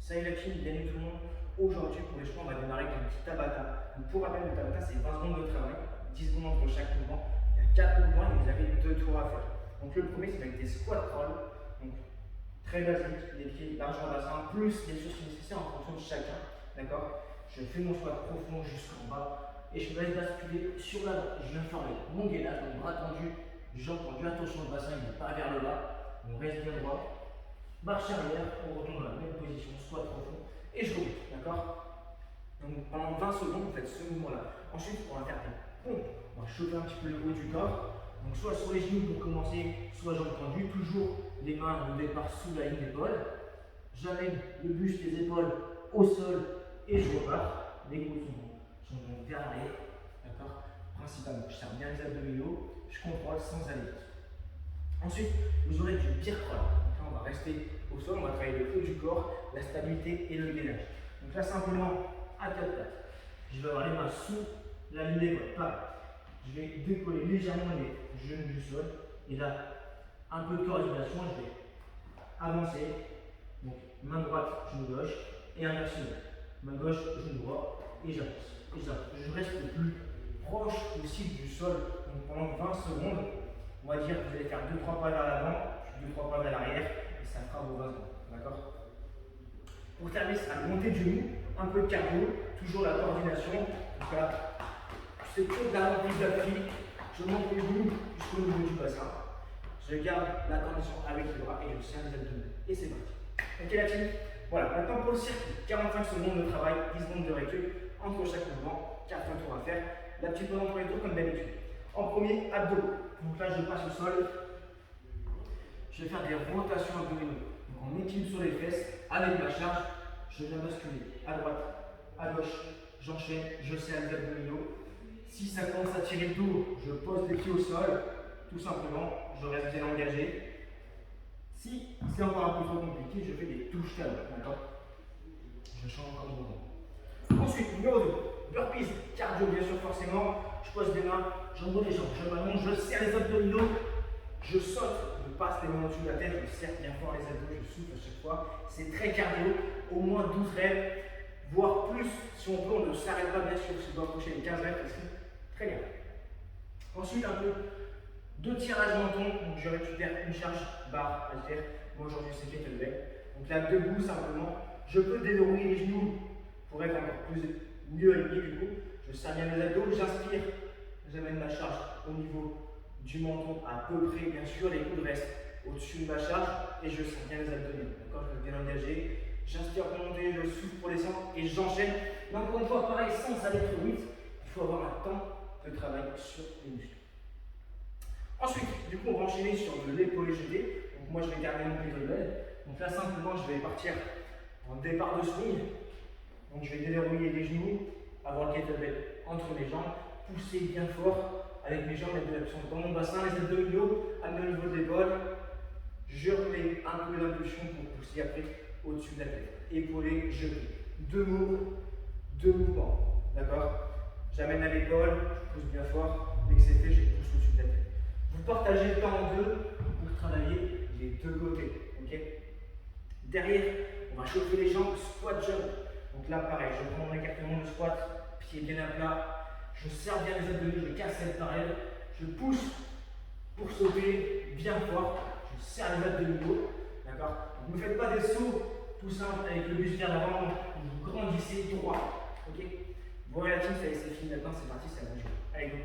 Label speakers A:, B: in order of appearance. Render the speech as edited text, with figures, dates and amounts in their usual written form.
A: Salut la team, bienvenue tout le monde. Aujourd'hui, pour les chevaux, on va démarrer avec un petit Tabata. Donc, pour rappel, le Tabata, c'est 20 secondes de travail, 10 secondes entre chaque mouvement. Il y a 4 mouvements et vous avez 2 tours à faire. Donc, le premier, c'est avec des squat crawl. Donc, très basique, les pieds largement bassin, plus bien sûr si nécessaire en fonction de chacun. D'accord? Je fais mon squat profond jusqu'en bas et je me laisse basculer sur la droite. Je viens faire mon gainage, donc bras tendu, jambes tendues. Attention, le bassin il n'est pas vers le bas. On reste bien droit. Marche arrière, on retourne dans la même position, squat profond, et je remonte, d'accord? Donc pendant 20 secondes, vous faites ce mouvement-là. Ensuite, on va faire des pompes. On va chauffer un petit peu le haut du corps. Donc soit sur les genoux pour commencer, soit jambes tendues. Toujours les mains au départ sous la ligne d'épaule. J'amène le buste, les épaules au sol, et je repars. Les coudes sont donc vers l'arrière, d'accord? Principalement, je serre bien les abdominaux, je contrôle sans aller vite. Ensuite, vous aurez du bear crawl. On va rester au sol, on va travailler le haut du corps, la stabilité et le gainage. Donc là, simplement à 4 pattes. Je vais avoir les mains sous la ligne d'épaule. Pareil. Je vais décoller légèrement les genoux du sol. Et là, un peu de coordination, je vais avancer. Donc, main droite, genou gauche et inversement. Main gauche, genou droit et j'avance. Et j'avance. Je reste le plus proche possible du sol. Donc pendant 20 secondes, on va dire que vous allez faire 2-3 pas vers l'avant, puis 2-3 pas vers l'arrière, et ça fera vos 20 secondes. D'accord? Pour terminer, c'est la montée du genou, un peu de cardio, toujours la coordination. Donc là, c'est que de la reprise d'appui, je monte le genou jusqu'au niveau du bassin. Je garde la coordination avec les bras et je serre les abdominaux. Et c'est parti. Ok la team? Voilà, maintenant pour le circuit, 45 secondes de travail, 10 secondes de récup, entre chaque mouvement, 4 tours à faire. La petite pause entre les tours comme d'habitude. En premier, abdos. Donc là, je passe au sol. Je vais faire des rotations abdominaux. Donc on équilibre sur les fesses. Avec ma charge, je viens basculer à droite, à gauche. J'enchaîne, je serre les abdominaux. Si ça commence à tirer le dos, je pose les pieds au sol. Tout simplement, je reste bien engagé. Si c'est encore un peu trop compliqué, je fais des touches talons. D'accord? Je change encore de mouvement. Ensuite, numéro 2, burpees, cardio bien sûr forcément. Je pose les mains, j'enroule les jambes, je m'allonge, je serre les abdominaux, je saute, je passe les mains au-dessus de la tête, je serre bien fort les abdos, je souffle à chaque fois. C'est très cardio, au moins 12 reps, voire plus. Si on peut, on ne s'arrête pas bien sûr, si on doit approcher les 15 reps ici. Très bien. Ensuite, un peu de tirage menton, donc je récupère une charge barre à faire. Moi aujourd'hui c'est kettlebell. Donc là, debout simplement, je peux déverrouiller les genoux pour être encore mieux aligné du coup. Je serre bien les abdos, j'inspire, j'amène ma charge au niveau du menton à peu près, bien sûr, les coudes restent au-dessus de ma charge et je serre bien les abdominaux. D'accord, je reste bien engagé. J'inspire pour monter, je souffle pour descendre et j'enchaîne. Mais encore une fois, pareil, sans aller trop vite, il faut avoir un temps de travail sur les muscles. Ensuite, du coup, on va enchaîner sur de l'épaulé jeté. Donc moi, je vais garder mon kettlebell. Donc là, simplement, je vais partir en départ de swing. Donc je vais déverrouiller les genoux, avoir le kettlebell entre mes jambes, pousser bien fort avec mes jambes, mettre de la pression dans mon bassin, les abdominaux, amener au niveau de l'épaule. Je remets un peu d'impulsion pour pousser après au-dessus de la tête. Épaulé, jeté. Deux mouvements. D'accord? J'amène à l'épaule, je pousse bien fort. Dès que c'est fait, je pousse au-dessus de la tête. Vous partagez le temps en deux pour travailler les deux côtés. Okay? Derrière, on va chauffer les jambes, squat jump. Donc là, pareil, je prends mon écartement de squat, pied bien à plat. Je serre bien les abdominaux, je casse cette parelle. Je pousse pour sauter bien fort. Je serre les abdominaux. D'accord? Ne me faites pas des sauts tout simples avec le buste vers l'avant. Vous grandissez droit. Ok? Voilà la team, ça y est, c'est fini maintenant, c'est parti, c'est à vous. Allez, go.